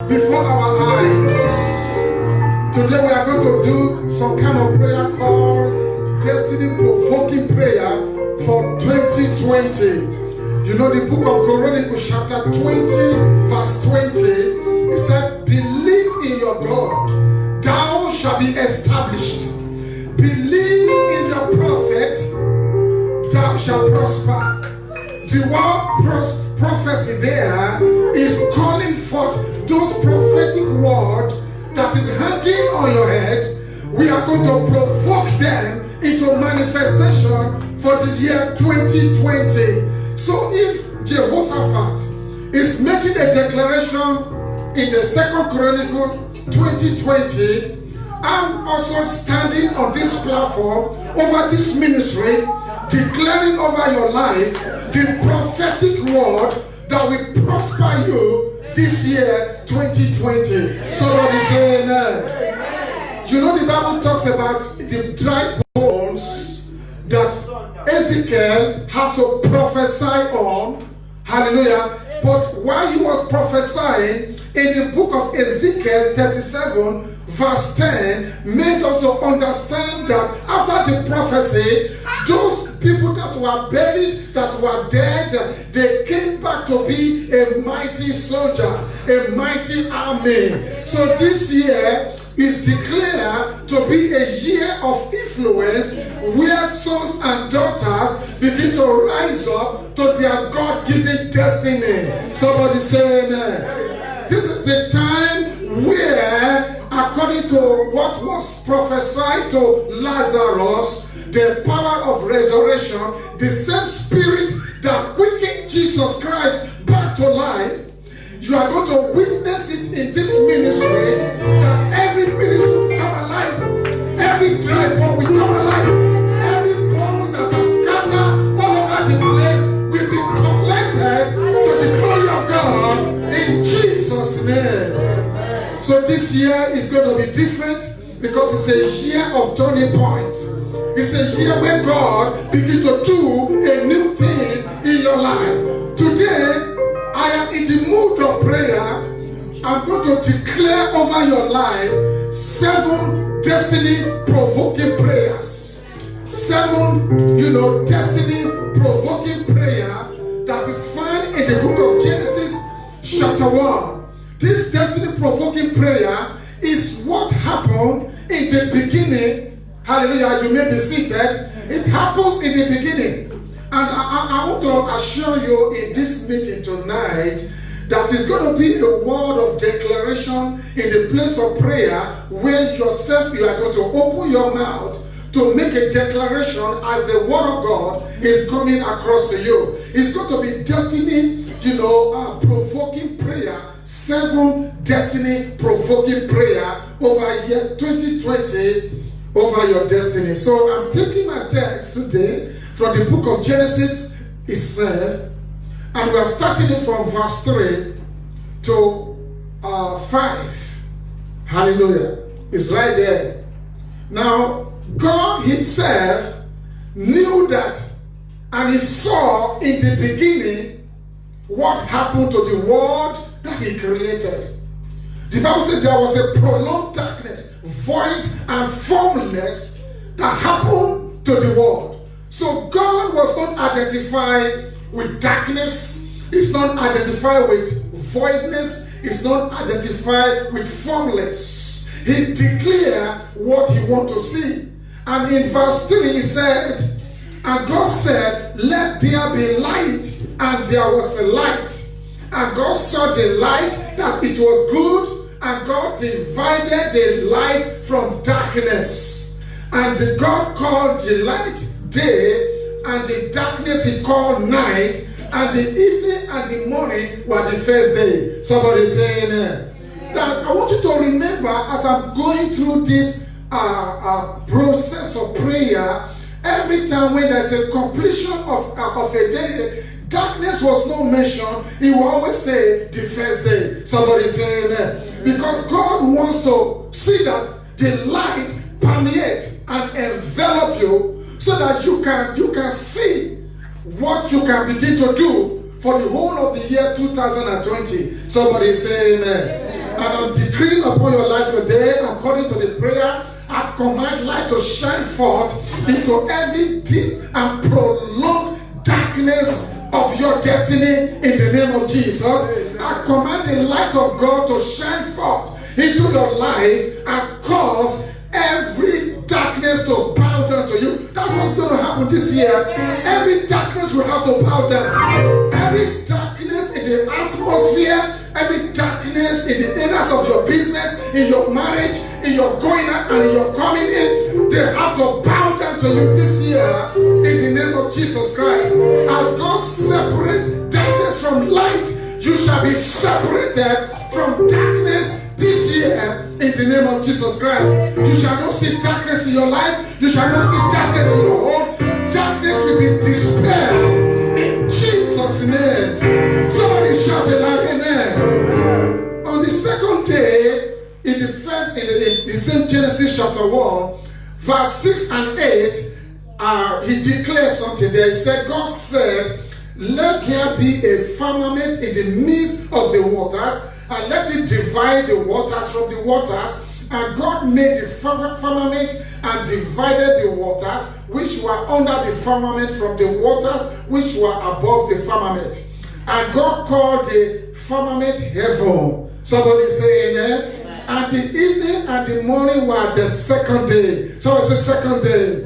before our eyes. Today we are going to do some kind of prayer called Destiny Provoking Prayer for 2020. You know the book of Chronicles chapter 20 verse 20, it said, believe in your God, thou shalt be established. Believe in your prophet, thou shalt prosper. The word prophecy there is calling forth those prophetic words that is hanging on your head. We are going to provoke them into manifestation for the year 2020. So if Jehoshaphat is making a declaration in the 2nd Chronicles 2020, I'm also standing on this platform over this ministry, declaring over your life the prophetic word that will prosper you this year 2020. Somebody say amen. You know the Bible talks about the dry bones that Ezekiel has to prophesy on. Hallelujah. But while he was prophesying, in the book of Ezekiel 37 verse 10 made us to understand that after the prophecy, those people that were buried, that were dead, they came back to be a mighty soldier, a mighty army. So this year is declared to be a year of influence where sons and daughters begin to rise up to their God-given destiny. Somebody say amen. This is the time where, according to what was prophesied to Lazarus, the power of resurrection, the same spirit that quickened Jesus Christ back to life, you are going to witness it in this ministry, that every ministry will come alive, every dry bone will come alive, every bones that are scattered all over the place will be collected to the glory of God in Jesus' name. So this year is going to be different because it's a year of turning point. It's a year where God begins to do a new thing in your life. Today, I am in the mood of prayer. I'm going to declare over your life 7 destiny provoking prayers. 7, destiny provoking prayer that is found in the book of Genesis chapter 1. This destiny provoking prayer is what happened in the beginning. Hallelujah, you may be seated. It happens in the beginning. And I want to assure you in this meeting tonight that it's going to be a word of declaration in the place of prayer where yourself you are going to open your mouth to make a declaration as the word of God is coming across to you. It's going to be destiny, provoking prayer. 7 destiny provoking prayer over year 2020 over your destiny. So I'm taking my text today from the book of Genesis itself, and we are starting it from verse 3 to 5. Hallelujah. It's right there. Now, God himself knew that, and he saw in the beginning what happened to the world that he created. The Bible said there was a prolonged darkness, void and formless that happened to the world. So God was not identified with darkness, it's not identified with voidness, it's not identified with formless. He declared what he wanted to see. And in verse 3 he said, and God said, let there be light, and there was a light. And God saw the light that it was good, and God divided the light from darkness. And God called the light day, and the darkness he called night, and the evening and the morning were the first day. Somebody say amen. Now I want you to remember, as I'm going through this process of prayer, every time when there's a completion of a day, darkness was not mentioned. He will always say the first day. Somebody say amen. Because God wants to see that the light permeate and envelop you, so that you can see what you can begin to do for the whole of the year 2020. Somebody say amen. And I'm decreeing upon your life today, according to the prayer, I command light to shine forth into every deep and prolonged darkness of your destiny in the name of Jesus. I command the light of God to shine forth into your life and cause every darkness to bow down to you. That's what's going to happen this year. Every darkness will have to bow down. Every darkness in the atmosphere, every darkness in the areas of your business, in your marriage, in your going out and in your coming in, they have to bow down to you this year in the name of Jesus Christ. As God separates darkness from light, you shall be separated from darkness this year in the name of Jesus Christ. You shall not see darkness in your life. You shall not see darkness in your home. Darkness will be dispelled in Jesus' name. Somebody shout a loud amen. On the second day, in the same Genesis chapter 1, verse 6 and 8, he declared something there. He said, God said, let there be a firmament in the midst of the waters, and let it divide the waters from the waters. And God made the firmament and divided the waters which were under the firmament from the waters which were above the firmament. And God called the firmament heaven. Somebody say amen. And the evening and the morning were the second day. So it's the second day.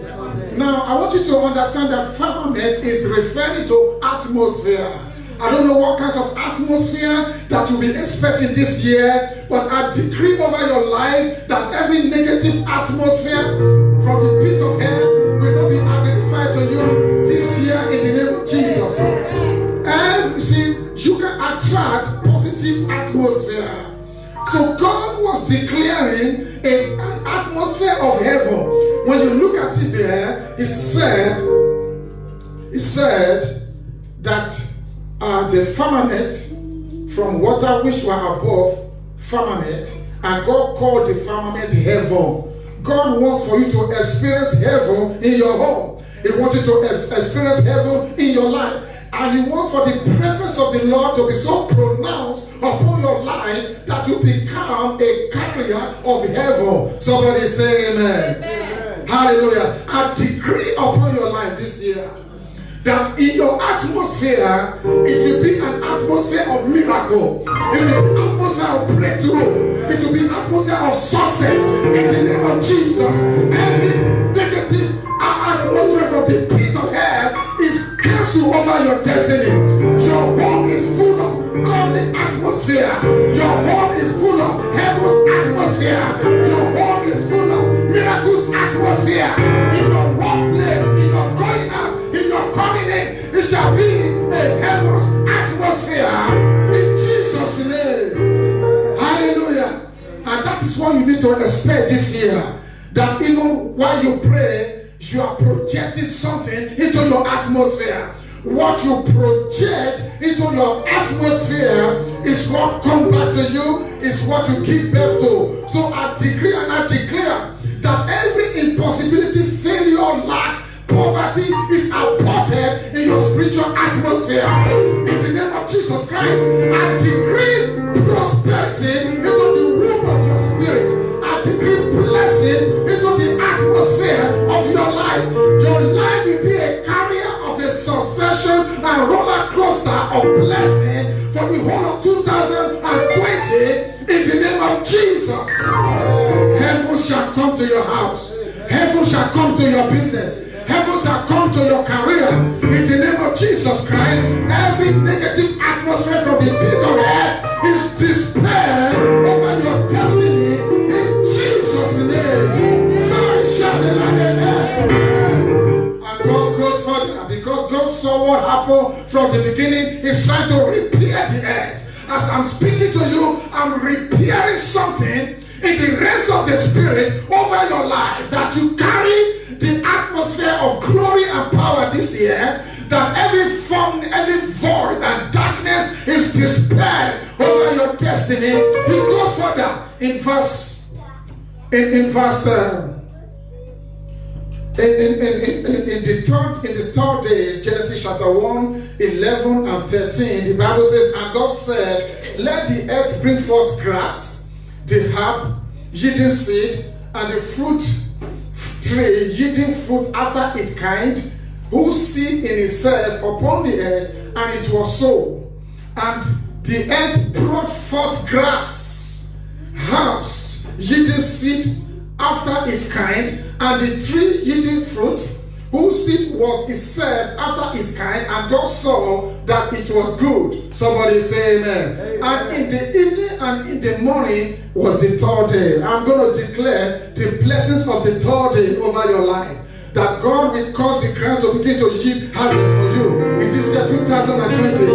Now, I want you to understand that firmament is referring to atmosphere. I don't know what kinds of atmosphere that you'll be expecting this year, but I decree over your life that every negative atmosphere from the pit of hell will not be identified to you this year in the name of Jesus. And you see, you can attract positive atmosphere. So God was declaring an atmosphere of heaven. When you look at it there, he said that the firmament from water which were above firmament, and God called the firmament heaven. God wants for you to experience heaven in your home. He wants you to experience heaven in your life. And he wants for the presence of the Lord to be so pronounced upon your life that you become a carrier of heaven. Somebody say amen. Amen. Hallelujah. I decree upon your life this year that in your atmosphere, it will be an atmosphere of miracle. It will be an atmosphere of breakthrough. It will be an atmosphere of success in the name of Jesus. Every negative atmosphere from the pit of hell is cancelled over your destiny. Your home is full of godly atmosphere. Your home is full of heaven's atmosphere. Your home is full of miracles atmosphere. In your workplace, in your going out, in your coming in, it shall be a heaven's atmosphere in Jesus' name. Hallelujah. And that is what you need to expect this year. That even while you pray, you are projecting something into your atmosphere. What you project into your atmosphere is what comes back to you, is what you give birth to. So I decree and I declare that every impossibility, failure, lack, poverty is aborted in your spiritual atmosphere. In the name of Jesus Christ, I decree prosperity into the room of your spirit. I decree blessing into the atmosphere of your life. Your life will be a carrier of a succession and roller coaster of blessing for the whole of 2020 in the name of Jesus. Heaven shall come to your house. Heaven shall come to your business. Heaven shall come to your career in the name of Jesus Christ. Every negative atmosphere from the pit of hell is dispelled over your destiny in Jesus' name. Somebody shout it like amen. And God goes further because God saw what happened from the beginning. He's trying to repair the earth. As I'm speaking to you, I'm repairing something in the realms of the spirit over your life, that you carry the atmosphere of glory and power this year, that every form, every void and darkness is dispelled over your destiny. He goes further in the third day, Genesis chapter 1, 11 and 13, the Bible says, and God said, let the earth bring forth grass, the herb yielding seed, and the fruit tree yielding fruit after its kind, whose seed in itself upon the earth, and it was so. And the earth brought forth grass, herbs yielding seed after its kind, and the tree yielding fruit, whose seed was itself after its kind, and God saw that it was good. Somebody say amen. Amen. And in the evening and in the morning was the third day. I'm going to declare the blessings of the third day over your life. That God will cause the ground to begin to yield harvest for you in this year 2020.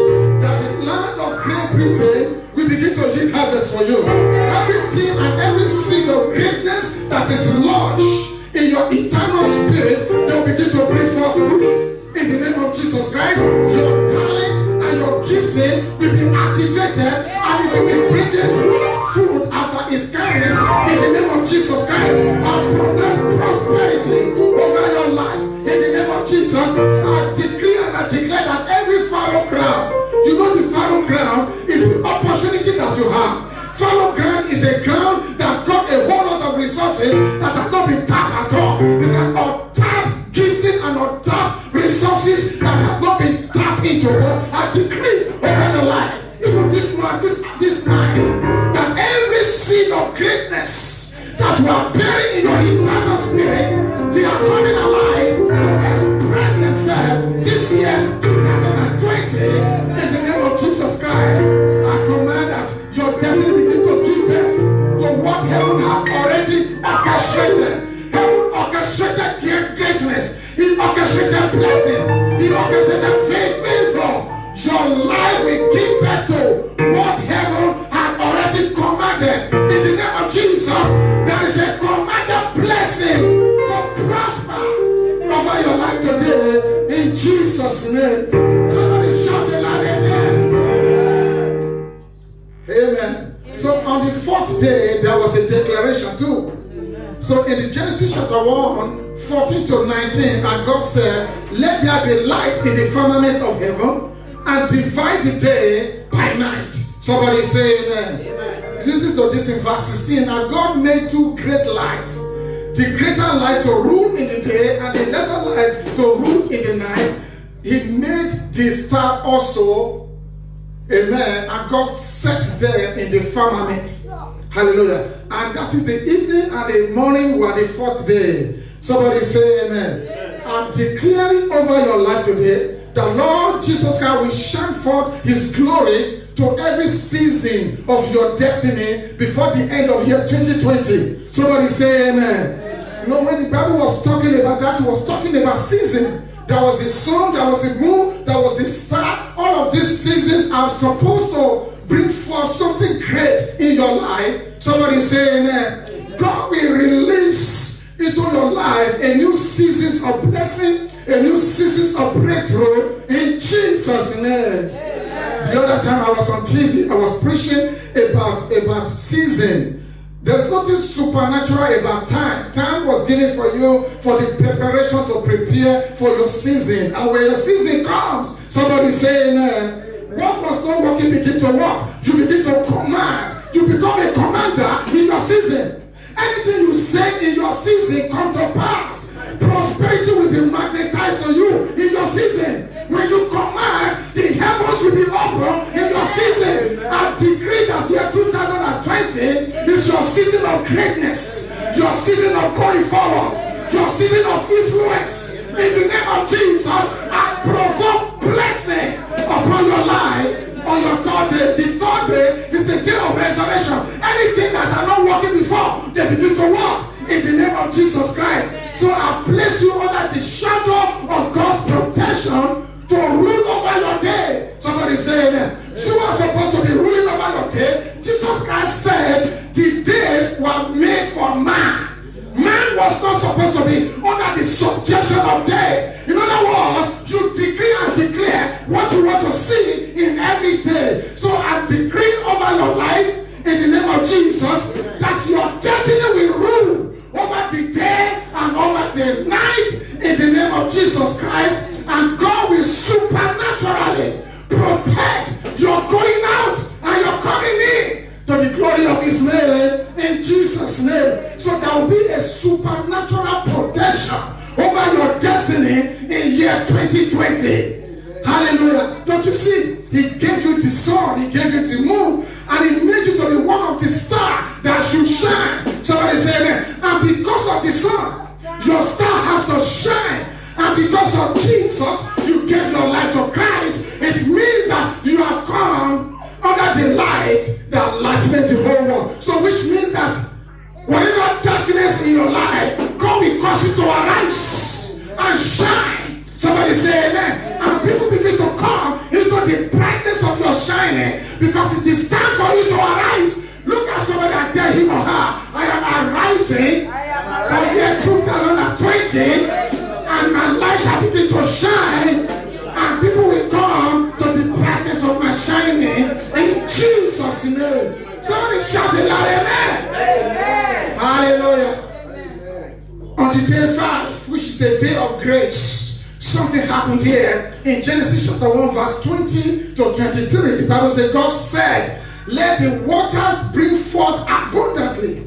That the land of Great Britain will begin to yield harvest for you. Everything and every seed of greatness that is lodged in your eternal spirit, they'll begin to bring forth fruit. In the name of Jesus Christ, your talent and your gifting will be activated, and it will be bringing fruit after its kind. In the name of Jesus Christ, I pronounce prosperity over your life. In the name of Jesus, I decree and I declare that every fallow ground, you know the fallow ground is the opportunity that you have. Fallow ground is a ground that got a whole lot of resources that has not been tapped at all. It's an untapped gifting and untapped resources that have not been tapped into. I decree over your life, even this month, this night, that every seed of greatness that you are bearing in your eternal spirit, they are coming alive to express themselves this year, 2020, in the name of Jesus Christ. I command that your destiny begin to give birth to what heaven had already orchestrated. Heaven orchestrated greatness. It orchestrated blessing. It orchestrated favor. Your life will give birth to what heaven had already commanded. In the name of Jesus, there is a commanded blessing to prosper over your life today. In Jesus' name. Somebody shout a loud amen. Amen. So on the fourth day, there was a declaration too. So in the Genesis chapter 1, 14 to 19, and God said, let there be light in the firmament of heaven, and divide the day by night. Somebody say amen. Amen. Listen to this in verse 16. And God made two great lights. The greater light to rule in the day, and the lesser light to rule in the night. He made the stars also. Amen. And God set them in the firmament. Hallelujah. And that is the evening and the morning were the fourth day. Somebody say amen. Amen. I'm declaring over your life today, the Lord Jesus Christ will shine forth his glory to every season of your destiny before the end of year 2020. Somebody say amen. Amen. You know, when the Bible was talking about that, it was talking about season. There was the sun, there was the moon, there was the star. All of these seasons are supposed to bring forth something great in your life. Somebody say amen. Amen. God will release into your life a new season of blessing, a new season of breakthrough in Jesus' name. Amen. The other time I was on TV, I was preaching about season. There's nothing supernatural about time. Time was given for you for the preparation to prepare for your season. And when your season comes, somebody say amen. What was not working begin to work. You begin to command. You become a commander in your season. Anything you say in your season come to pass. Prosperity will be magnetized to you in your season. When you command, the heavens will be open in your season. I decree that year 2020 is your season of greatness, your season of going forward, your season of influence. In the name of Jesus, I provoke blessing upon your life. On your third day, the third day is the day of resurrection. Anything that are not working before, they begin to work in the name of Jesus Christ. So I place you under the shadow of God's protection to rule over your day. Somebody say amen. You are supposed to be ruling over your day. Jesus Christ said the days were made for man. Man was not supposed to be under the subjection of day. In other words, you decree and declare what you want to see in every day. So I decree over your life in the name of Jesus that your destiny will rule over the day and over the night in the name of Jesus Christ. And God will supernaturally protect your going out and your coming in to the glory of his name. supernatural protection over your destiny in year 2020. Hallelujah. Don't you see? He gave you the sun, he gave you the moon, and he made you to be one of the stars that should shine. Somebody say amen. And because of the sun, your star has to shine. And because of Jesus, you gave your life to Christ. It means that you have come under the light that lightened the whole world. So which means that whatever darkness in your life, God will cause you to arise and shine. Somebody say amen. And people begin to come into the brightness of your shining because it is time for you to arise. Look at somebody and tell him or her, I am arising for year 2020, and my light shall begin to shine, and people will come to the brightness of my shining in Jesus' name. Somebody shout a loud amen. Amen. Hallelujah. Amen. On the day 5, which is the day of grace, something happened here in Genesis chapter 1 verse 20 to 23. The Bible says, God said, let the waters bring forth abundantly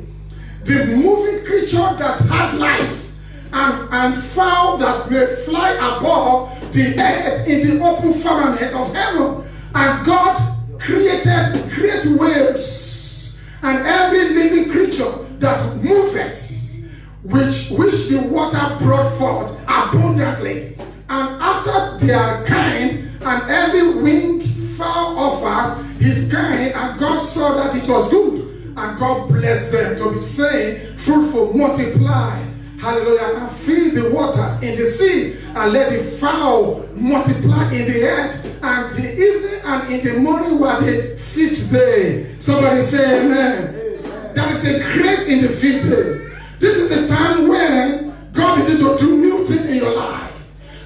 the moving creature that had life, and fowl that may fly above the earth in the open firmament of heaven. And God created great whales and every living creature that moveth, which the water brought forth abundantly. And after their kind, and every winged fowl offers his kind, and God saw that it was good. And God blessed them to be saying, fruitful, multiply, hallelujah, and fill the waters in the sea, and let the fowl multiply in the earth. And the evening and in the morning were the 5th day. Somebody say amen. Amen. There is a grace in the 5th day. This is a time when God begins to do new things in your life.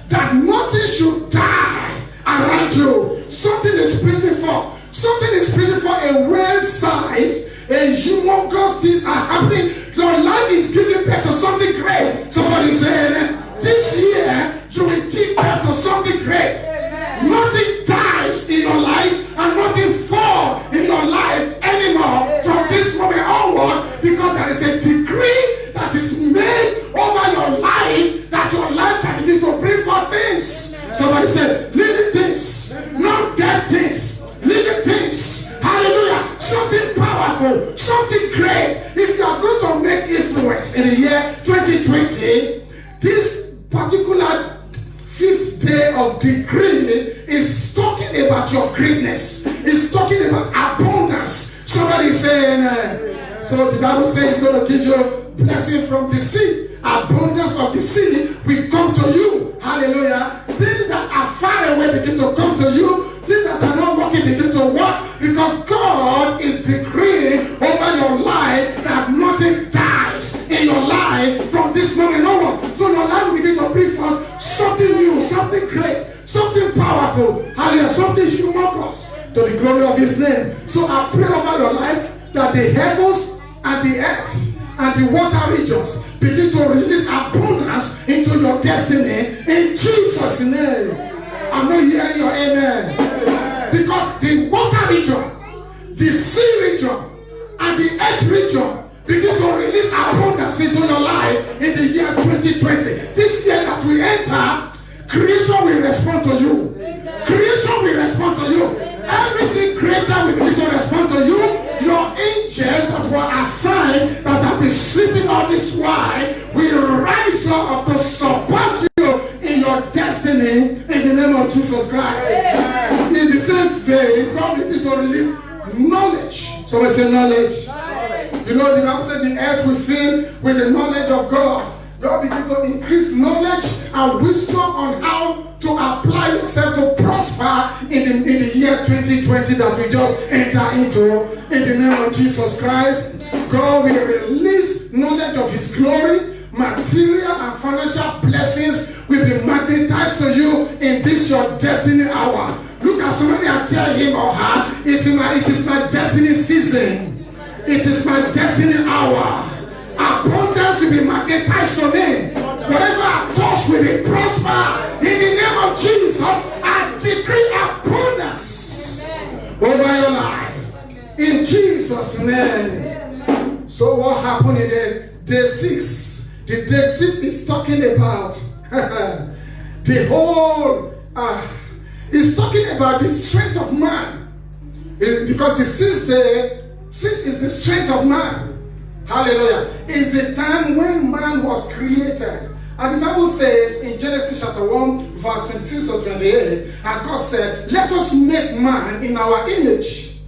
That nothing should die around you. Something is springing forth. Something is springing forth, a whale size. And humongous things are happening. Your life is giving birth to something great. Somebody say amen. This year you will give birth to something great. Amen. Nothing dies in your life and nothing falls in your life anymore from this moment onward, because there is a decree that is made over your life that your life can begin to bring forth things. Amen. Somebody say living things, not dead things, living things. Hallelujah. Something powerful, something great. If you are going to make influence in the year 2020, this particular 5th day of decree is talking about your greatness. It's talking about abundance. Somebody say amen. So the Bible says it's going to give you blessing from the sea. Abundance of the sea will come to you. Hallelujah. Things that are far away begin to come to you. Things that are not working begin to work, because God is decreeing over your life that nothing dies in your life from this moment onward. So your life will begin to bring forth something new, something great, something powerful, hallelujah, something humongous to the glory of his name. So I pray over your life that the heavens and the earth and the water regions begin to release abundance into your destiny in Jesus' name. I'm not hearing your amen. Because the water region, the sea region, and the earth region begin to release abundance into your life in the year 2020. This year that we enter, creation will respond to you. Creation will respond to you. Everything creator will begin to respond to you. Your angels that were assigned, that have been sleeping all this while, will rise up to support you in your destiny in the name of Jesus Christ. In the same vein, God will begin to release knowledge. Somebody say knowledge. You know, the Bible said the earth will fill with the knowledge of God. God begin to increase knowledge and wisdom on how to apply yourself to prosper in the year 2020 that we just enter into. In the name of Jesus Christ, God will release knowledge of his glory. Material and financial blessings will be magnetized to you in this your destiny hour. Look at somebody and tell him or her, it is my destiny season. It is my destiny hour. Abundance will be magnetized to me. Whatever I touch will be prosper. In the name of Jesus, I decree abundance over your life. In Jesus' name. So what happened in day 6? The day 6 is talking about the whole, it's talking about the strength of man. Because the 6th day, 6 is the strength of man. Hallelujah. It's the time when man was created. And the Bible says in Genesis chapter 1, verse 26 to 28, and God said, let us make man in our image,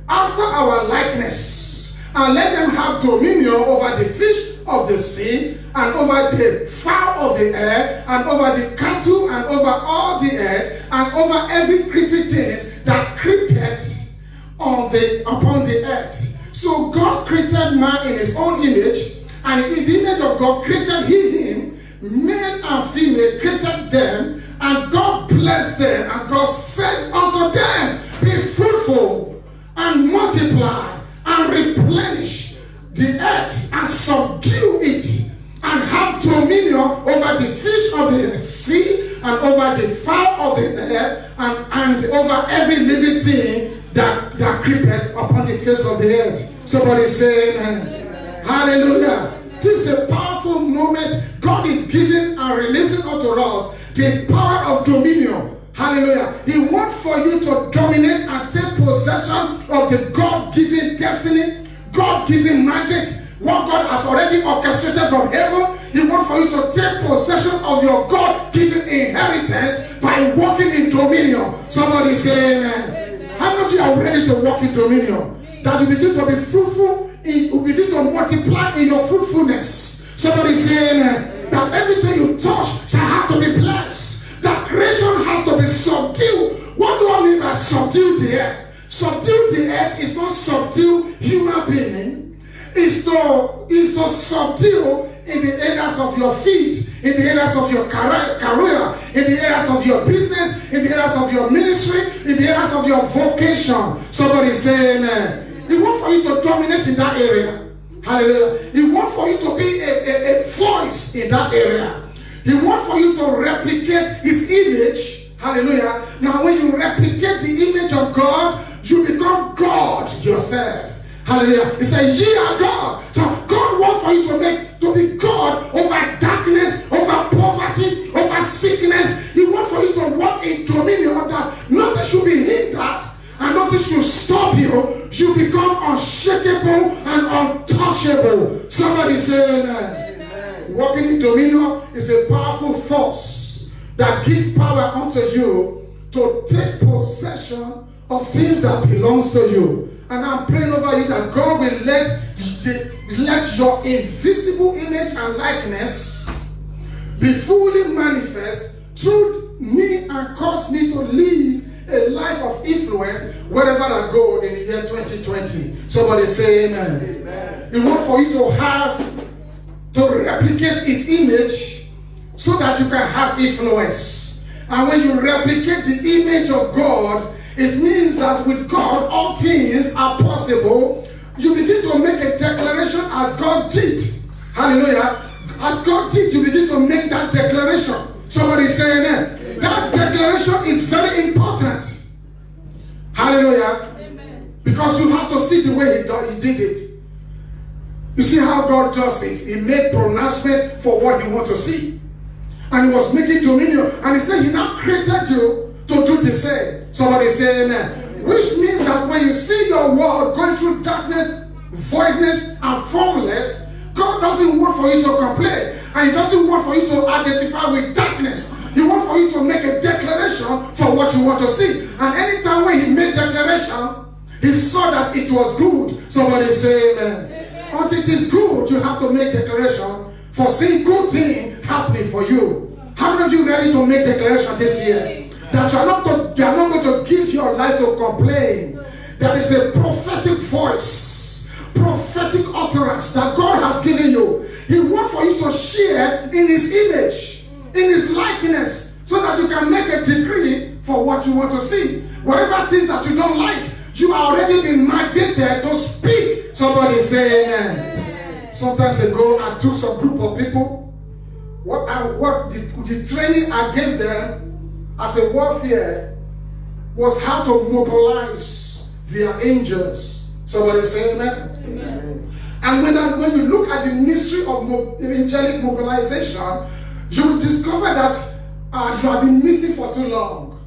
after our likeness, and let them have dominion over the fish of the sea, and over the fowl of the air, and over the cattle, and over all the earth, and over every creeping thing that creepeth upon the earth. So God created man in his own image, and in the image of God created he him, male and female created them, and God blessed them, and God said unto them, be fruitful and multiply and replenish the earth and subdue it, and have dominion over the fish of the sea, and over the fowl of the air, and over every living thing that creepeth upon the face of the earth. Somebody say amen. Amen. Hallelujah. This is a powerful moment. God is giving and releasing unto us the power of dominion. Hallelujah. He wants for you to dominate and take possession of the God-given destiny, God-given mandate, what God has already orchestrated from heaven. He wants for you to take possession of your God-given inheritance by walking in dominion. Somebody say amen. How many of you are ready to walk in dominion? That you begin to be fruitful, you begin to multiply in your fruitfulness. Somebody say amen. That everything you touch shall have to be blessed. That creation has to be subdued. What do I mean by subdue the earth? Subdue the earth is not subdue human being. It's to subdue in the areas of your feet, in the areas of your career, in the areas of your business, in the areas of your ministry, in the areas of your vocation. Somebody say amen. He wants for you to dominate in that area. Hallelujah. He wants for you to be a voice in that area. He wants for you to replicate his image. Hallelujah. Now when you replicate the image of God, you become God yourself. Hallelujah. He said, ye are God. So God wants for you to be God over darkness, over poverty, over sickness. He wants for you to walk in dominion that nothing should be hindered and nothing should stop you. You become unshakable and untouchable. Somebody say amen. Amen. Walking in dominion is a powerful force that gives power unto you to take possession of things that belongs to you. And I'm praying over you that God will let your invisible image and likeness be fully manifest through me and cause me to live a life of influence wherever I go in the year 2020. Somebody say amen. Amen. He wants for you to replicate his image so that you can have influence. And when you replicate the image of God, it means that with God all things are possible. You begin to make a declaration as God did. Hallelujah. As God did, you begin to make that declaration. Somebody say amen. Amen. That declaration is very important. Hallelujah. Amen. Because you have to see the way he did it. You see how God does it. He made pronouncement for what he wants to see. And he was making dominion. And he said he now created you to do the same. Somebody say amen. Amen. Which means that when you see your world going through darkness, voidness, and formless, God doesn't want for you to complain. And he doesn't want for you to identify with darkness. He wants for you to make a declaration for what you want to see. And anytime when he made declaration, he saw that it was good. Somebody say amen. Amen. Until it is good, you have to make declaration for seeing good thing happening for you. How many of you ready to make declaration this year? That you are not going to give your life to complain. There is a prophetic voice, prophetic utterance that God has given you. He wants for you to share in his image, in his likeness, so that you can make a decree for what you want to see. Whatever it is that you don't like, you are already been mandated to speak. Somebody say amen. Sometimes ago, I took some group of people. The training I gave them as a warfare was how to mobilize their angels. Somebody say amen. Amen. And when you look at the mystery of angelic mobilization, you will discover that you have been missing for too long.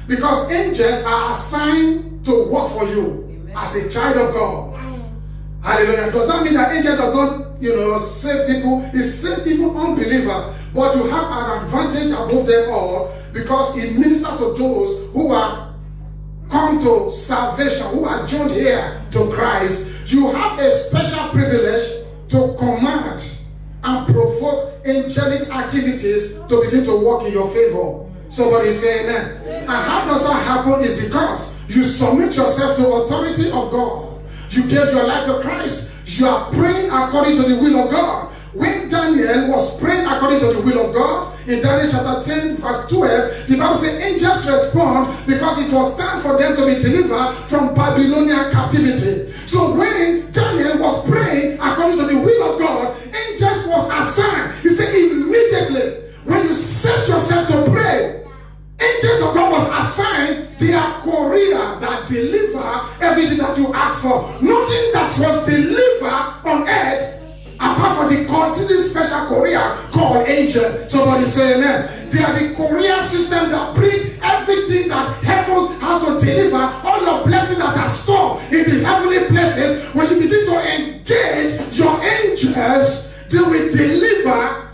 Because angels are assigned to work for you as a child of God. Hallelujah. Does that mean that angel does not, save people? He saves even unbelievers. But you have an advantage above them all because he ministers to those who are come to salvation, who are joined here to Christ. You have a special privilege to command and provoke angelic activities to begin to work in your favor. Somebody say amen. And how does that happen is because you submit yourself to authority of God. You gave your life to Christ. You are praying according to the will of God. When Daniel was praying according to the will of God, in Daniel chapter 10 verse 12, the Bible says angels respond because it was time for them to be delivered from Babylonian captivity. So when Daniel was praying according to the will of God, angels was assigned. He said immediately when you set yourself to pray, angels of God was assigned their courier that deliver everything that you ask for. Nothing that was delivered on earth apart from the continued special courier called angel. Somebody say amen. They are the courier system that bring everything that heavens have to deliver, all your blessings that are stored in the heavenly places. When you begin to engage your angels, they will deliver,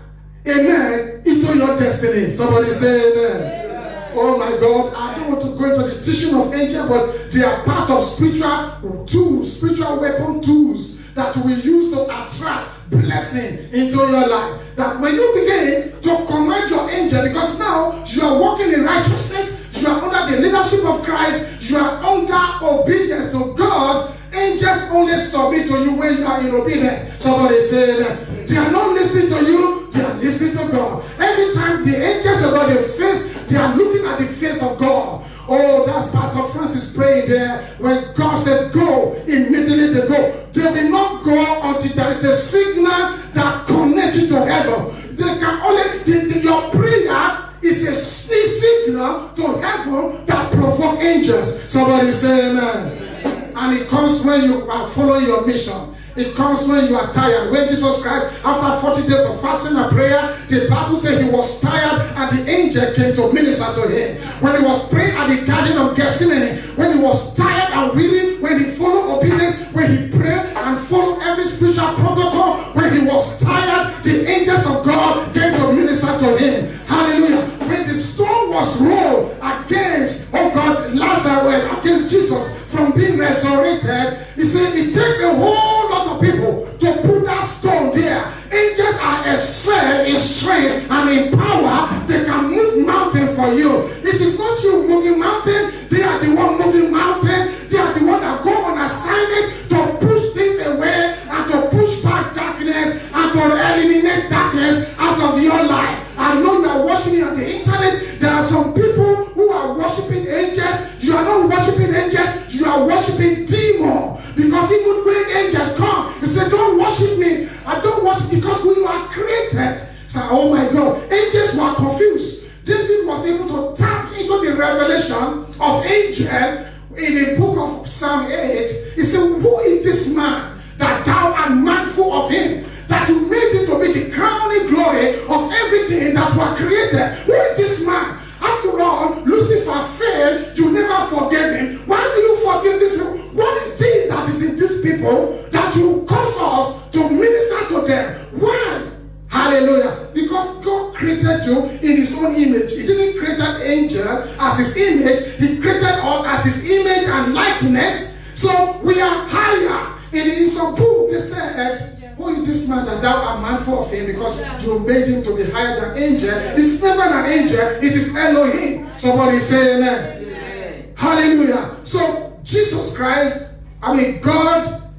amen, into your destiny. Somebody say amen. Oh my God, I don't want to go into the teaching of angels, but they are part of spiritual tools, spiritual weapon tools that we use to attract blessing into your life. That when you begin to command your angel, because now you are walking in righteousness, you are under the leadership of Christ, you are under obedience to God, angels only submit to you when you are in obedience. Somebody say that. They are not listening to you, they are listening to God. Every time the angels are on the face, they are looking at the face of God. Oh, that's Pastor Francis praying there. When God said go, immediately they go. They will not go until there is a signal that connects you to heaven. They can only, your prayer is a signal to heaven that provoke angels. Somebody say amen. And it comes when you are following your mission. It comes when you are tired. When Jesus Christ, after 40 days of fasting and prayer, the Bible said he was tired and the angel came to minister to him. When he was praying at the Garden of Gethsemane, when he was tired and weary, when he followed obedience, when he prayed and followed every spiritual protocol, when he was tired, the angels of God came to minister to him. Hallelujah. When the stone was rolled against, Lazarus, against Jesus from being resurrected, he said it takes a whole lot of people to put that stone there. Angels are excelled in strength and in power. They can move mountain for you. It is not you moving mountain. They are the one moving mountain. They are the one that go on assignment to push things away and to push back darkness and to eliminate darkness out of your life. I know you are watching me on the internet. There are some people who are worshiping angels. You are not worshiping angels. You are worshiping demons. Because even when angels come, he said, don't worship me. I don't worship because we are created. So, oh my God, angels were confused. David was able to tap into the revelation of angel in the book of Psalm 8. He said, who is this man that thou art mindful of him? That you made him to be the crowning glory of everything that were created. Who is this man? After all, Lucifer failed. You never forgave him. Why do you forgive this people? What is this that is in these people that you cause us to minister to them? Why? Hallelujah. Because God created you in his own image. He didn't create an angel as his image. He created us as his image and likeness. So we are higher. In some book they said, who is this man that thou art mindful of him because you made him to be higher than angel? It's never an angel, it is Elohim. Somebody say amen. Amen. Hallelujah. So Jesus Christ, God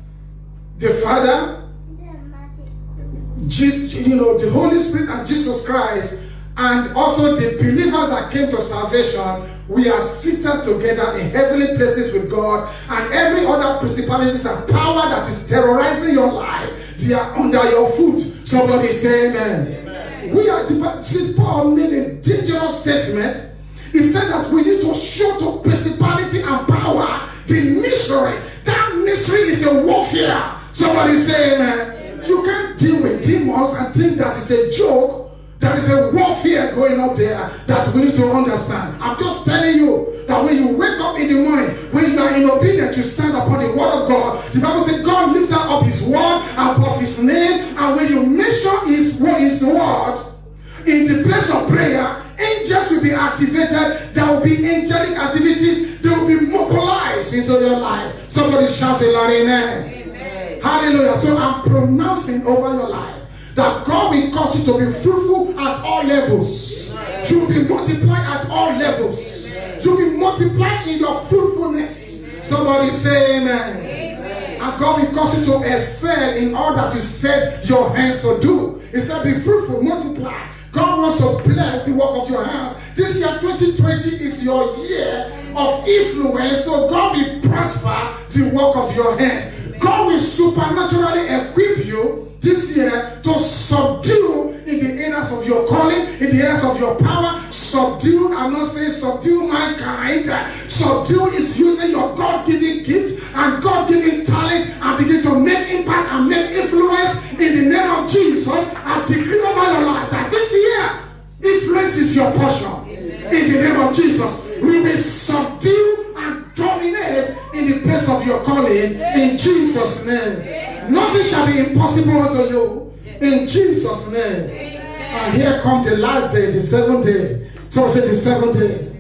the Father, the Holy Spirit and Jesus Christ, and also the believers that came to salvation, we are seated together in heavenly places with God, and every other principalities and power that is terrorizing your life, they are under your foot. Somebody say amen. Amen. We are, Paul made a dangerous statement. He said that we need to show to principality and power the mystery. That mystery is a warfare. Somebody say amen. You can't deal with demons and think that it's a joke. There is a warfare going on there that we need to understand. I'm just telling you that when you wake up in the morning, when you are in obedience, you stand upon the word of God. The Bible says God lifted up his word above his name, and when you mention his word in the place of prayer, angels will be activated. There will be angelic activities. They will be mobilized into your life. Somebody shout a loud amen. Amen. Hallelujah. So I'm pronouncing over your life that God will cause you to be fruitful at all levels. Amen. You will be multiplied at all levels. Amen. You will be multiplied in your fruitfulness. Amen. Somebody say amen. Amen. And God will cause you to excel in all that you set your hands to do. He said, be fruitful, multiply. God wants to bless the work of your hands. This year, 2020, is your year of influence. So God will prosper the work of your hands. God will supernaturally equip you this year to subdue in the areas of your calling, in the areas of your power. Subdue, I'm not saying subdue mankind. Subdue is using your God-given gift and God-given talent and begin to make impact and make influence in the name of Jesus. I decree over your life that this year, influence is your portion. Amen. In the name of Jesus, we will subdue and dominate in the place of your calling. In Jesus' name. Nothing shall be impossible unto you. In Jesus' name. And here comes the last day, the seventh day. So I say the seventh day.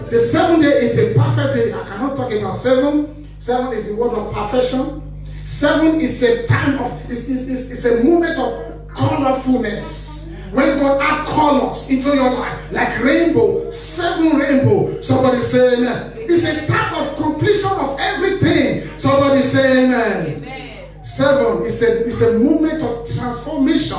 The seventh day is the perfect day. I cannot talk about seven. Seven is the word of perfection. Seven is a time of, it's a moment of colorfulness. When God add colors into your life, like rainbow, 7 rainbow. Somebody say amen. It's a time of completion of everything. Somebody say amen. Amen. 7 is a moment of transformation.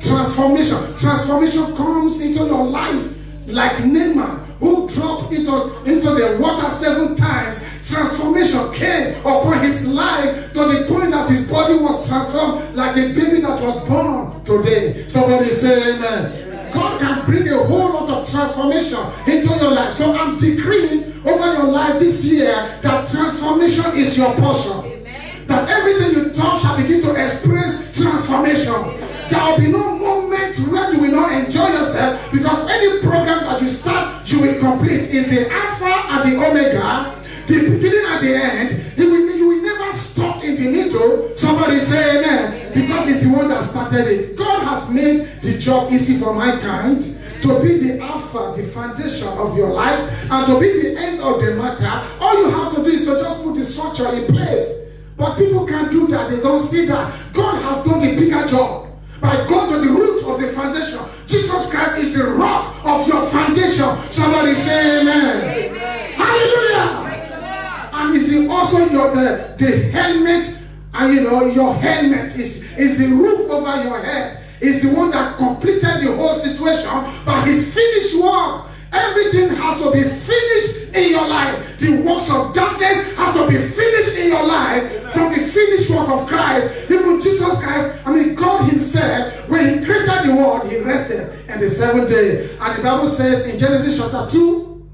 Transformation comes into your life like Naaman, who dropped into the water 7 times. Transformation came upon his life to the point that his body was transformed like a baby that was born today. Somebody say amen. Amen. God can bring a whole lot of transformation into your life. So I'm decreeing over your life this year that transformation is your portion. Amen. That everything you touch shall begin to experience transformation. Amen. There will be no moment where you will not enjoy yourself, because any program that you start, you will complete. It's the Alpha and the Omega, the beginning and the end. You will never stop in the middle. Somebody say amen. Because it's the one that started it. God has made the job easy for mankind to be the Alpha, the foundation of your life, and to be the end of the matter. All you have to do is to just put the structure in place. But people can't do that. They don't see that. God has done the bigger job. By going to the root of the foundation. Jesus Christ is the rock of your foundation. Somebody say amen. Amen. Hallelujah. And is also the helmet, and your helmet is the roof over your head. Is the one that completed the whole situation by his finished work. Everything has to be finished in your life. The works of darkness has to be finished in your life from the finished work of Christ. Even Jesus Christ, God himself, when he created the world, he rested on the 7th day. And the Bible says in Genesis chapter 2,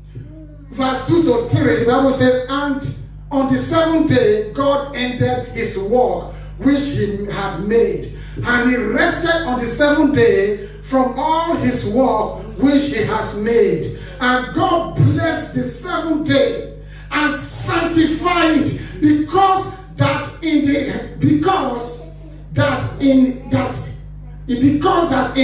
verse 2 to 3, the Bible says, and on the 7th day, God ended his work which he had made. And he rested on the 7th day from all his work which he has made. And God blessed the 7th day and sanctified it, because that in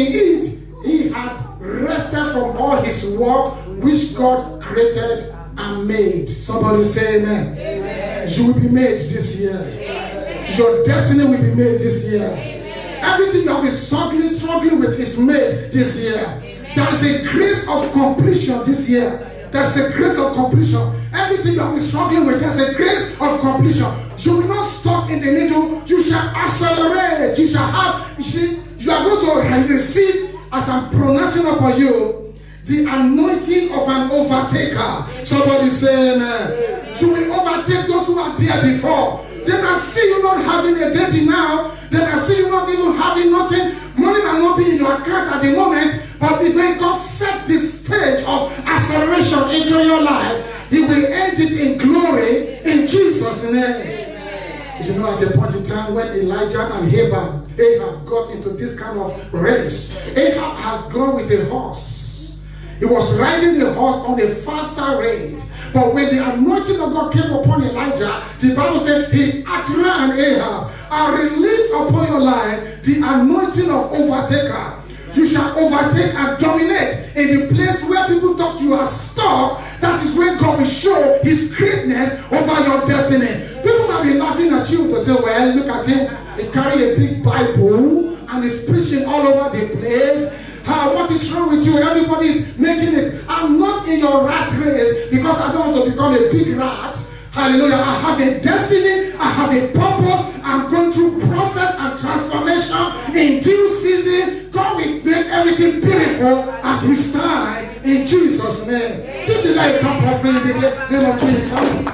it he had rested from all his work which God created and made. Somebody say amen. Amen. You will be made this year. Amen. Your destiny will be made this year. Amen. Everything you have been struggling with is made this year. Amen. There is a grace of completion this year. There's a grace of completion. Everything you have been struggling with, there's a grace of completion. You will not stop in the middle. You shall accelerate. You shall have, you are going to receive, as I'm pronouncing upon you, the anointing of an overtaker. Somebody say amen. You will overtake those who are there before. They might see you not having a baby now. They might see you not even having nothing. Money might not be in your account at the moment. But when God set this stage of acceleration into your life, he will end it in glory in Jesus' name. Amen. You know, at a point in time when Elijah and Ahab got into this kind of race, Ahab has gone with a horse. He was riding the horse on a faster rate. But when the anointing of God came upon Elijah, the Bible said, he Athra and Ahab, I release upon your life the anointing of overtaker. You shall overtake and dominate in the place where people thought you are stuck. That is when God will show his greatness over your destiny. People might be laughing at you to say, well, look at him. He carry a big Bible and is preaching all over the place. What is wrong with you? Everybody is making it. I'm not in your rat race because I don't want to become a big rat. Hallelujah. I have a destiny. I have a purpose. I'm going through process and transformation in due season. God will make everything beautiful at his time in Jesus' name. Give the Lord a clap offering in the name of Jesus.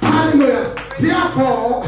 Hallelujah. Therefore,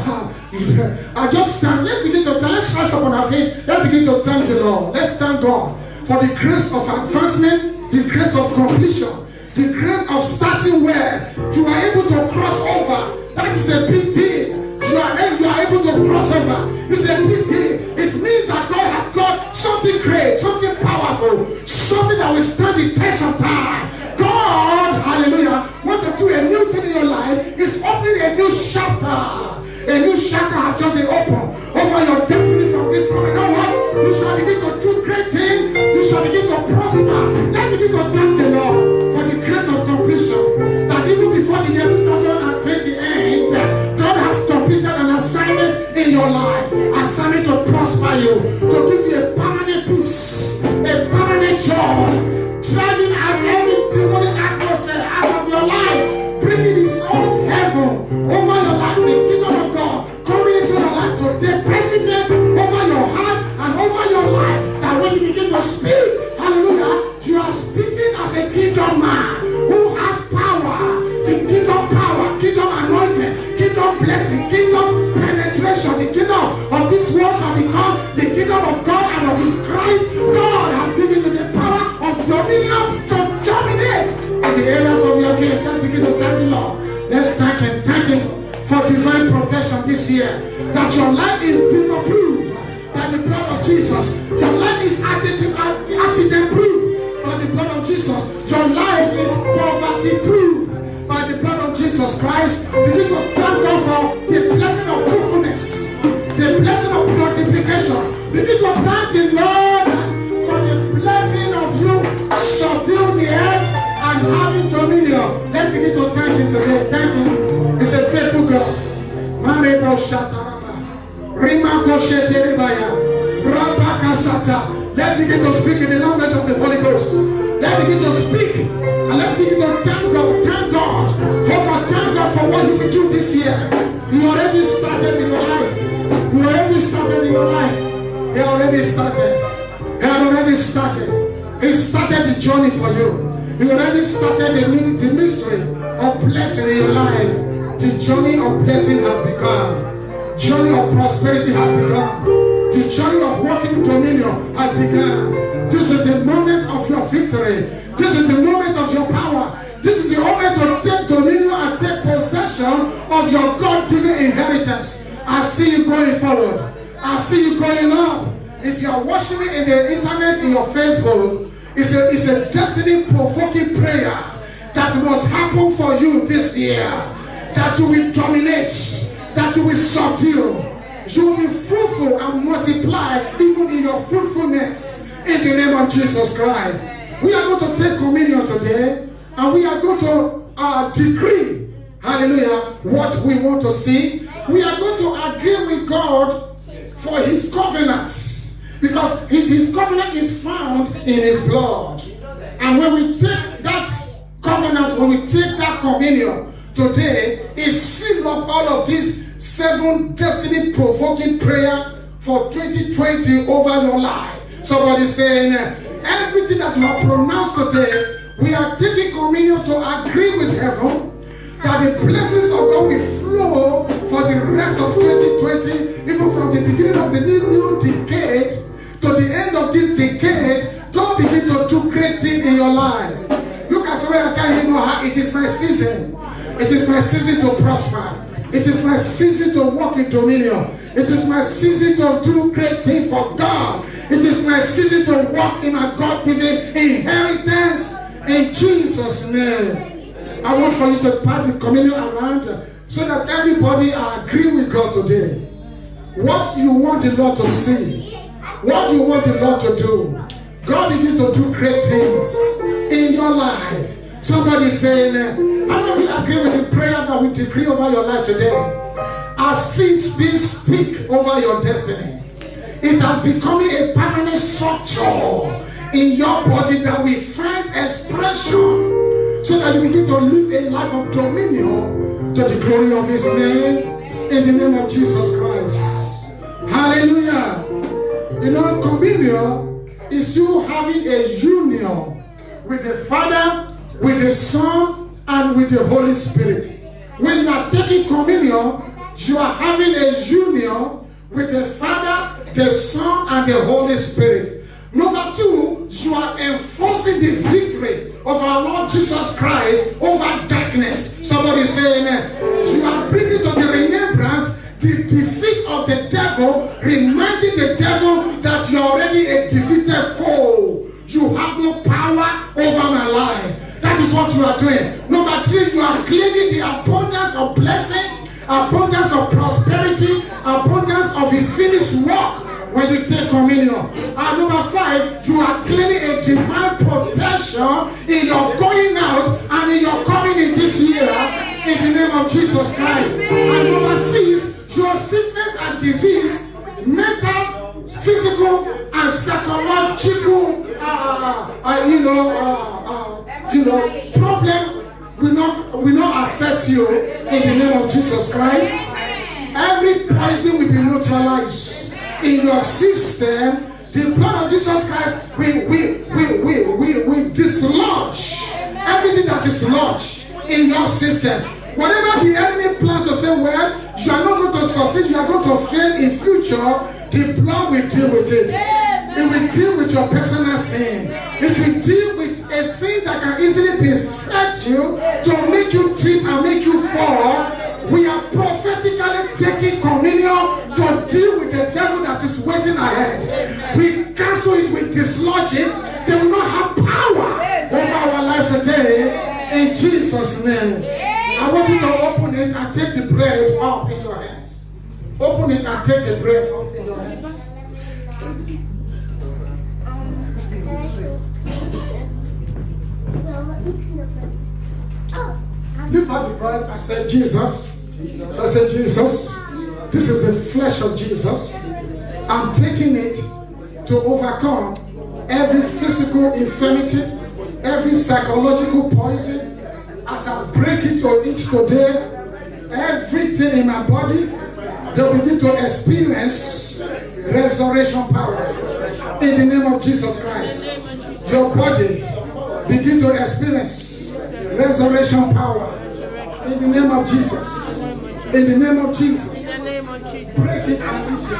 I just stand. Let's begin to thank. Let's rise up on our feet. Let's begin to thank the Lord. Let's thank God for the grace of advancement, the grace of completion, the grace of starting where you are able to cross over. That is a big deal. You are able to cross over. It's a big deal. It means that God has got something great, something powerful, something that will stand the test of time. God, hallelujah, wants to do a new thing in your life. Is opening a new chapter. A new chapter has just been opened over your destiny from this moment. You know what? You shall begin to do great things. You shall begin to prosper. Let's begin to thank the Lord for the grace of completion. That even before the year 2020 ends, God has completed an assignment in your life. Assignment to prosper you, to give you a permanent peace, a permanent joy. Driving out every demonic atmosphere out of your life, bringing his own heaven over your life, the kingdom of God coming into your life to take precedence over your heart and over your life. That when you begin to speak, hallelujah, you are speaking as a kingdom man who has power, the kingdom anointing, kingdom blessing, kingdom penetration. The kingdom of this world shall become the kingdom of God and of his Christ. God has given you the power of dominion to dominate in the areas of your game. Let's begin to thank the Lord. Let's thank him for divine protection this year. That your life is demon-proof by the blood of Jesus. Your life is accident-proof by the blood of Jesus. Your life is poverty-proof by the blood of Jesus Christ. Begin to thank God for the blessing of fruitfulness, the blessing of multiplication. Begin to thank the Lord for the blessing of you subdue the earth and having dominion. Let's begin to thank him today. Thank him. He's a faithful God. Marebo Shataraba. Rimako Sheterebaya. Rabakasata. Let's begin to speak in the language of the Holy Ghost. Let's begin to speak. And let's begin to thank God. Thank God. Thank God for what he will do this year. He already started in your life. He already started in your life. He already started. He already started. He started the journey for you. He already started the mystery of blessing in your life. The journey of blessing has begun. Journey of prosperity has begun. The journey of walking in dominion has begun. This is the moment of your victory. This is the moment of your power. This is the moment to take dominion and take possession of your God-given inheritance. I see you going forward. I see you going up. If you are watching me in the internet, in your Facebook, it's a destiny-provoking prayer that must happen for you this year. That you will dominate, that you will subdue, you will be fruitful and multiply even in your fruitfulness in the name of Jesus Christ. We are going to take communion today and we are going to decree, hallelujah, what we want to see. We are going to agree with God for his covenants. Because his covenant is found in his blood. And when we take that covenant, when we take that communion today, it sealed up all of these 7 destiny-provoking prayer for 2020 over your life. Somebody saying, everything that you have pronounced today, we are taking communion to agree with heaven that the blessings of God will flow for the rest of 2020, even from the beginning of the new decade to the end of this decade. God begin to do great things in your life. Look at somebody and tell him, it is my season. It is my season to prosper. It is my season to walk in dominion. It is my season to do great things for God. It is my season to walk in my God-given inheritance in Jesus' name. I want for you to pass the communion around so that everybody agree with God today. What you want the Lord to see, what you want the Lord to do, God begin to do great things in your life. Somebody saying, how many of you agree with the prayer that we decree over your life today? As seeds being speak over your destiny, it has become a permanent structure in your body that we find expression so that you begin to live a life of dominion to the glory of His name in the name of Jesus Christ. Hallelujah. You know, communion is you having a union with the Father, with the Son, and with the Holy Spirit. When you are taking communion, you are having a union with the Father, the Son, and the Holy Spirit. Number two, you are enforcing the victory of our Lord Jesus Christ over darkness. Somebody say amen. You are bringing to the remembrance the defeat of the devil, reminding the devil that you are already a defeated foe. You have no power over my life. That is what you are doing. Number three, you are claiming the abundance of blessing, abundance of prosperity, abundance of His finished work when you take communion. And number five, you are claiming a divine protection in your going out and in your coming in this year in the name of Jesus Christ. And number six, your sickness and disease, mental, physical, and psychological, problem will not access you in the name of Jesus Christ. Every poison will be neutralized in your system. The blood of Jesus Christ will dislodge everything that is lodged in your system. Whatever the enemy plans to say, well, you are not going to succeed, you are going to fail in future, the blood will deal with it. It will deal with your personal sin. It will deal with a sin that can easily beset you to make you trip and make you fall. We are prophetically taking communion to deal with the devil that is waiting ahead. We cancel it, we dislodge it. They will not have power over our life today in Jesus' name. I want you to open it and take the bread up in your hands. Open it and take the bread up in your hands. Lift up the bread. I said, Jesus. I said, Jesus. This is the flesh of Jesus. I'm taking it to overcome every physical infirmity, every psychological poison. As I break it or eat today, everything in my body, they'll begin to experience resurrection power in the name of Jesus Christ. Your body begin to experience resurrection power in the name of Jesus. In the name of Jesus. Break it and eat it.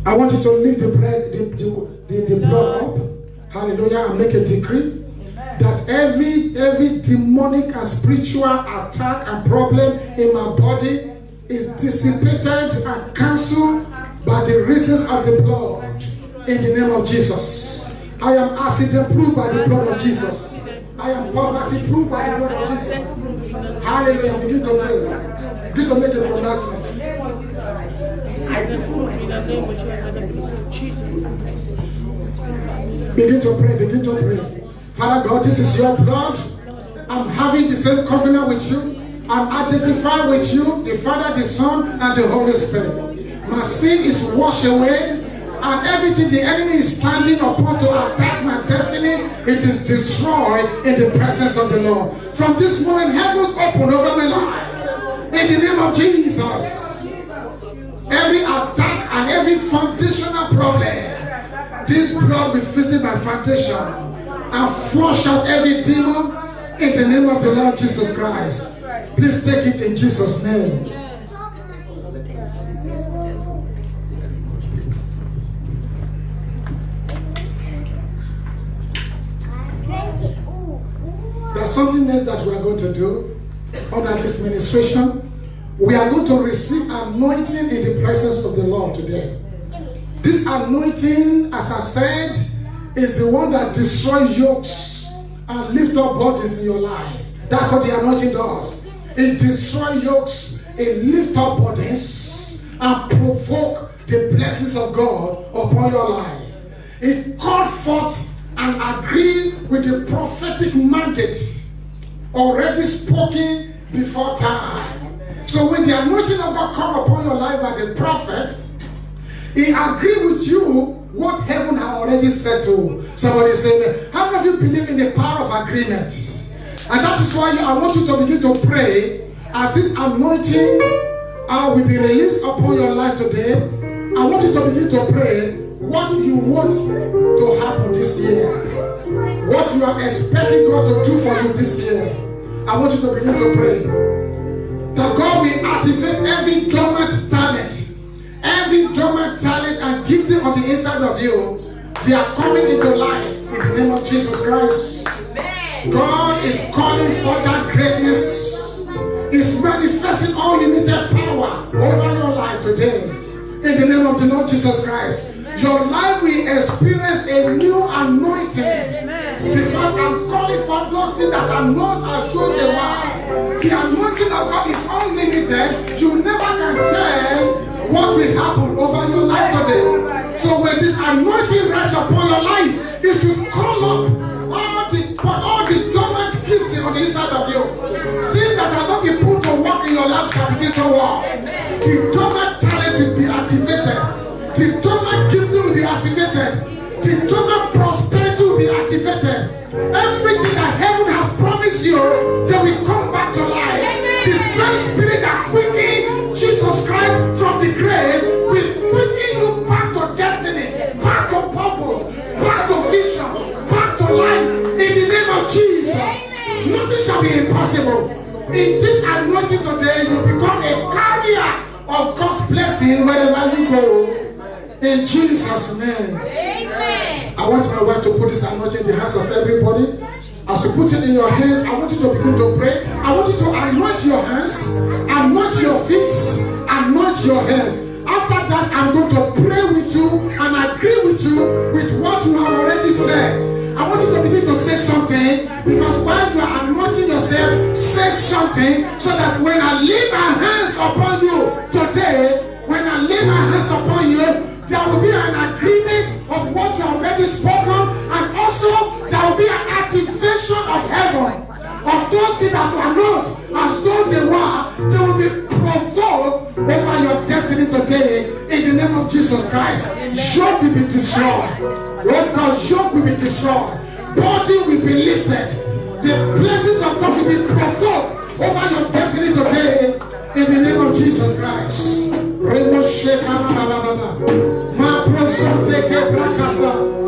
I want you to lift the bread, the blood up. Hallelujah. And make a decree that every demonic and spiritual attack and problem in my body is dissipated and cancelled by the reasons of the blood in the name of Jesus. I am accident proof by the blood of Jesus. I am poverty proof by the blood of Jesus. Hallelujah. Begin to pray. Begin to make a pronouncement. Begin to pray, begin to pray. Father God, this is your blood. I'm having the same covenant with you. I'm identified with you, the Father, the Son, and the Holy Spirit. My sin is washed away, and everything the enemy is standing upon to attack my destiny, it is destroyed in the presence of the Lord. From this moment, heavens open over my life. In the name of Jesus. Every attack and every foundational problem, this blood will visit my foundation and flush out every demon in the name of the Lord Jesus Christ. Please take it in Jesus' name. something else that we are going to do under this ministration. We are going to receive anointing in the presence of the Lord today. This anointing, as I said, is the one that destroys yokes and lifts up burdens in your life. That's what the anointing does. It destroys yokes, it lifts up burdens, and provoke the blessings of God upon your life. It called forth and agreed with the prophetic mandate already spoken before time. So when the anointing of God comes upon your life by the prophet, he agreed with you what heaven had already said to. Somebody say, how many of you believe in the power of agreement? And that is why I want you to begin to pray as this anointing will be released upon your life today. I want you to begin to pray what you want to happen this year. What you are expecting God to do for you this year. I want you to begin to pray that God will activate every dormant talent. Every dormant talent and gifting on the inside of you, they are coming into life in the name of Jesus Christ. Amen. God is calling for that greatness. Is manifesting unlimited power over your life today in the name of the Lord Jesus Christ. Amen. Your life will experience a new anointing. Amen. Because I'm calling for those things that are not as though they were. The anointing of God is unlimited. You never can tell what will happen over your life today. So when this anointing rests upon your life, it will call up all the dormant gifts on the inside of you. Things that are not been put to work in your life shall begin to work. The dormant talent will be activated. The dormant gifting will be activated. The dormant prosperity will be activated. Everything that heaven has promised you, they will come back to life. The same spirit that quickened Jesus Christ from the grave will quicken you back to destiny, back to purpose, back to vision, back to life in the name of Jesus. Nothing shall be impossible. In this anointing today, you become a carrier of God's blessing wherever you go. In Jesus' name. Amen. I want my wife to put this anointing in the hands of everybody. As you put it in your hands, I want you to begin to pray. I want you to anoint your hands, anoint your feet, anoint your head. After that, I'm going to pray with you and agree with you with what you have already said. I want you to begin to say something, because while you are anointing yourself, say something so that when I lay my hands upon you today, when I lay my hands upon you, there will be an agreement of what you have already spoken, and also there will be an activation of heaven of those things that were not as though they were. They will be provoked over your destiny today in the name of Jesus Christ. Yoke will be destroyed. Lord God, yoke will be destroyed. Body will be lifted. The blessings of God will be provoked over your destiny today in the name of Jesus Christ. Ma prosoteke brakasa.